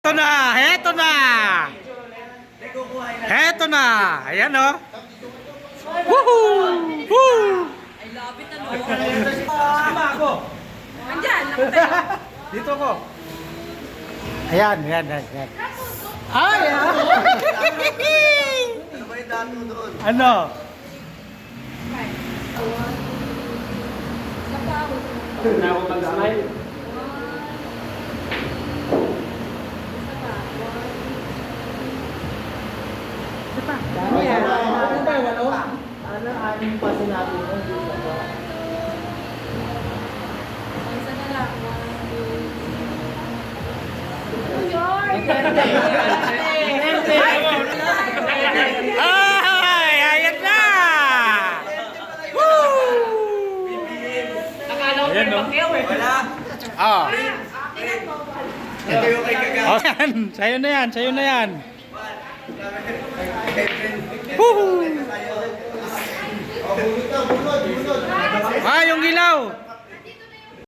Heto na! Heto na! Heto na! Ayan o. Woohoo! Woo! I love it, ano? Tama ako. Andyan, nakatayo. Dito ko. Ayan, ayan, ayan. Ayan. Ay! Ano ba yung dato doon? Ano? Na ako mag-smile. Ano yan? Ano ba yung ano? Ano, aning pa sinabi mo? Isa na lang. Ay! Ayan na! Woo! Ayan o. Wala. Ah. Ito yung kay Gaga. Oh, yan. Sa'yo na yan. Sa'yo na yan. Woohoo! Ah, yung ilaw.